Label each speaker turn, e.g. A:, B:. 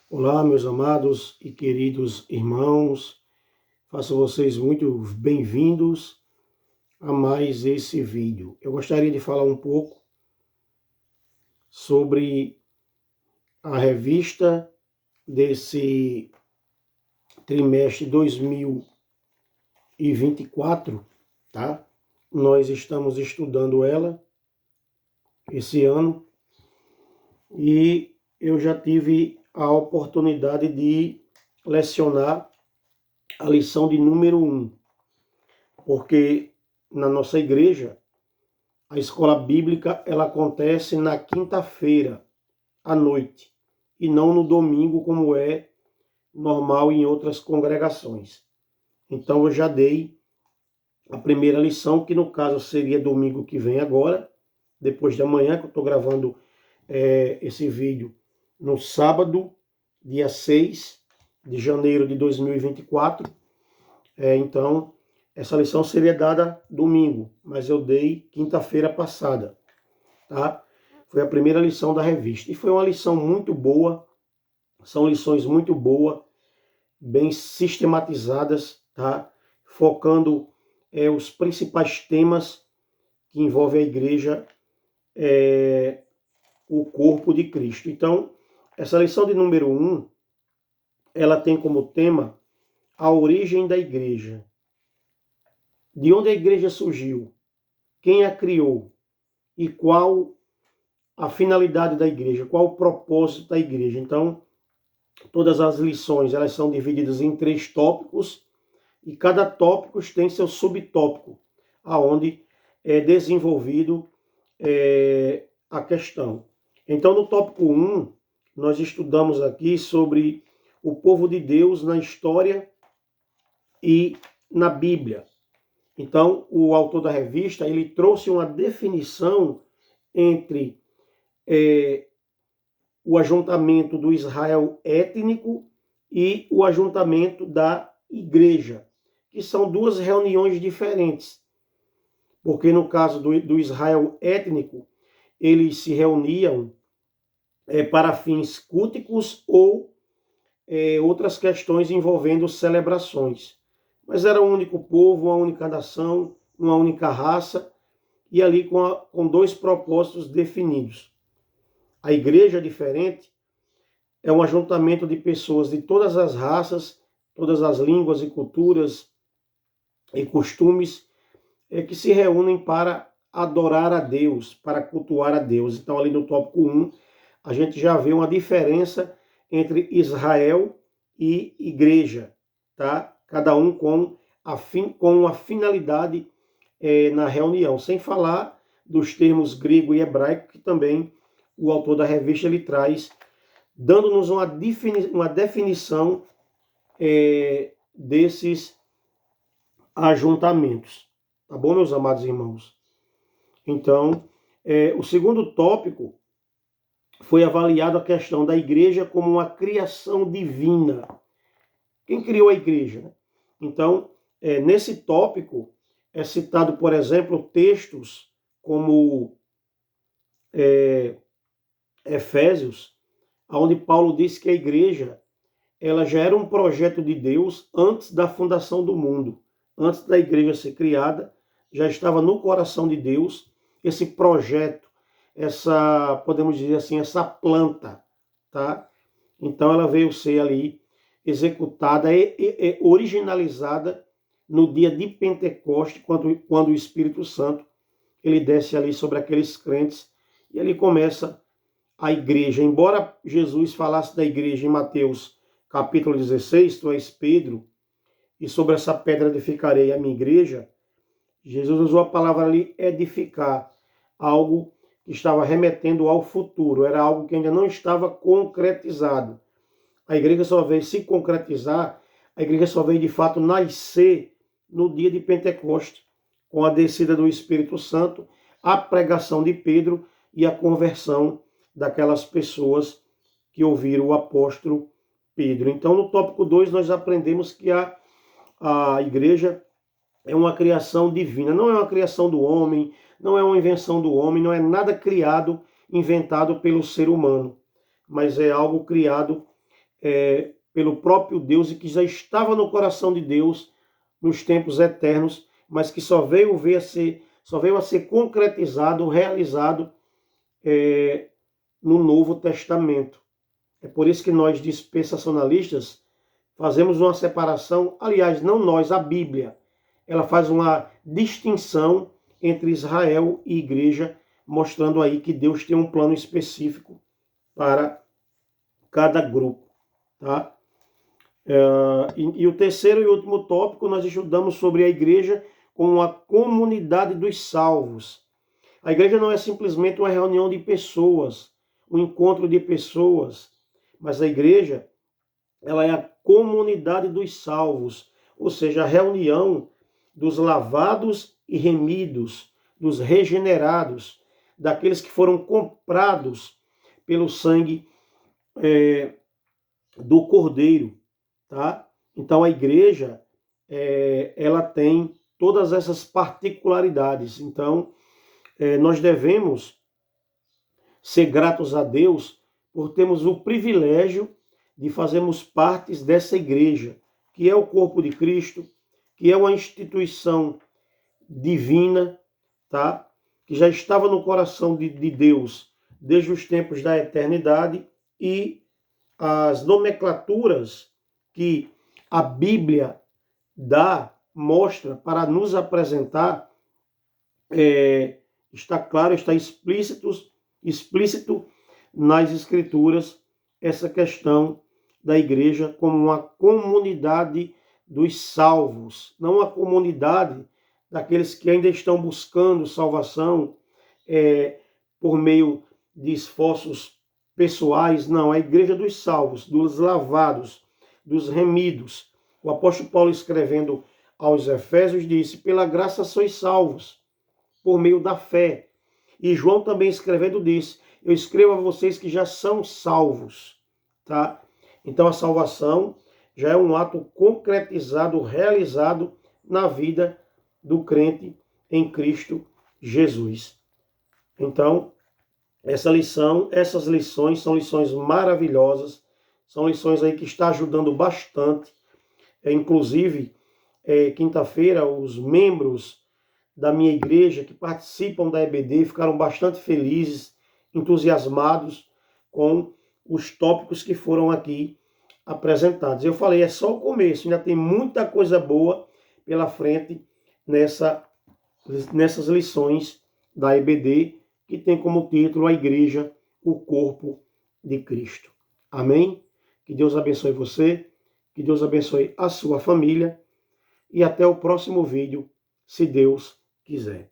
A: Olá, meus amados e queridos irmãos, faço vocês muito bem-vindos a mais esse vídeo. Eu gostaria de falar um pouco sobre a revista desse trimestre 2024, tá? Nós estamos estudando ela esse ano e eu já tive a oportunidade de lecionar a lição de número 1, porque na nossa igreja a escola bíblica ela acontece na quinta-feira à noite e não no domingo como é normal em outras congregações. Então eu já dei a primeira lição, que no caso seria domingo que vem agora, depois de amanhã, que eu estou gravando esse vídeo no sábado, dia 6 de janeiro de 2024. Então, essa lição seria dada domingo, mas eu dei quinta-feira passada, tá? Foi a primeira lição da revista. E foi uma lição muito boa, são lições muito boas, bem sistematizadas, tá? Focando os principais temas que envolvem a igreja, o corpo de Cristo. Então, essa lição de número 1, ela tem como tema a origem da igreja. De onde a igreja surgiu? Quem a criou? E qual a finalidade da igreja? Qual o propósito da igreja? Então, todas as lições elas são divididas em 3 tópicos e cada tópico tem seu subtópico, aonde é desenvolvido a questão. Então, no tópico 1, nós estudamos aqui sobre o povo de Deus na história e na Bíblia. Então, o autor da revista ele trouxe uma definição entre o ajuntamento do Israel étnico e o ajuntamento da igreja, que são 2 reuniões diferentes. Porque no caso do Israel étnico, eles se reuniam para fins culticos ou outras questões envolvendo celebrações. Mas era um único povo, uma única nação, uma única raça, e ali com 2 propósitos definidos. A igreja diferente é um ajuntamento de pessoas de todas as raças, todas as línguas e culturas e costumes que se reúnem para adorar a Deus, para cultuar a Deus. Então, ali no tópico 1, a gente já vê uma diferença entre Israel e igreja, tá? Cada um com uma finalidade na reunião, sem falar dos termos grego e hebraico, que também o autor da revista ele traz, dando-nos uma definição desses ajuntamentos. Tá bom, meus amados irmãos? Então, o segundo tópico foi avaliado a questão da igreja como uma criação divina. Quem criou a igreja? Então, nesse tópico é citado, por exemplo, textos como Efésios, onde Paulo diz que a igreja ela já era um projeto de Deus antes da fundação do mundo. Antes da igreja ser criada, já estava no coração de Deus esse projeto, podemos dizer assim, essa planta, tá? Então ela veio ser ali executada e originalizada no dia de Pentecostes, quando o Espírito Santo ele desce ali sobre aqueles crentes e ali começa a igreja. Embora Jesus falasse da igreja em Mateus capítulo 16, tu és Pedro, e sobre essa pedra edificarei a minha igreja, Jesus usou a palavra ali edificar, algo que estava remetendo ao futuro, era algo que ainda não estava concretizado. A igreja só veio se concretizar, a igreja só veio de fato nascer no dia de Pentecostes, com a descida do Espírito Santo, a pregação de Pedro e a conversão daquelas pessoas que ouviram o apóstolo Pedro. Então, no tópico 2, nós aprendemos que a igreja é uma criação divina, não é uma criação do homem, não é uma invenção do homem, não é nada criado, inventado pelo ser humano, mas é algo criado pelo próprio Deus e que já estava no coração de Deus nos tempos eternos, mas que só veio a ser concretizado, realizado no Novo Testamento. É por isso que nós, dispensacionalistas, fazemos uma separação, aliás, não nós, a Bíblia. Ela faz uma distinção entre Israel e igreja, mostrando aí que Deus tem um plano específico para cada grupo. Tá? E o terceiro e último tópico, nós estudamos sobre a igreja como a comunidade dos salvos. A igreja não é simplesmente uma reunião de pessoas, um encontro de pessoas, mas a igreja, ela é a comunidade dos salvos, ou seja, a reunião dos lavados e remidos, dos regenerados, daqueles que foram comprados pelo sangue do Cordeiro, tá? Então a igreja, ela tem todas essas particularidades. Então, nós devemos ser gratos a Deus por termos o privilégio de fazermos parte dessa igreja, que é o corpo de Cristo, que é uma instituição divina, tá? Que já estava no coração de Deus desde os tempos da eternidade, e as nomenclaturas que a Bíblia mostra para nos apresentar, está claro, está explícito nas Escrituras, essa questão da igreja como uma comunidade dos salvos, não a comunidade daqueles que ainda estão buscando salvação por meio de esforços pessoais, não, a igreja dos salvos, dos lavados, dos remidos. O apóstolo Paulo, escrevendo aos Efésios, disse: pela graça sois salvos, por meio da fé. E João também, escrevendo, disse: eu escrevo a vocês que já são salvos, tá? Então a salvação já é um ato concretizado, realizado na vida do crente em Cristo Jesus. Então, essas lições são lições maravilhosas, são lições aí que estão ajudando bastante. Inclusive, quinta-feira, os membros da minha igreja que participam da EBD ficaram bastante felizes, entusiasmados com os tópicos que foram aqui apresentados. Eu falei, é só o começo, ainda tem muita coisa boa pela frente nessas lições da EBD, que tem como título a igreja, o corpo de Cristo. Amém? Que Deus abençoe você, que Deus abençoe a sua família, e até o próximo vídeo, se Deus quiser.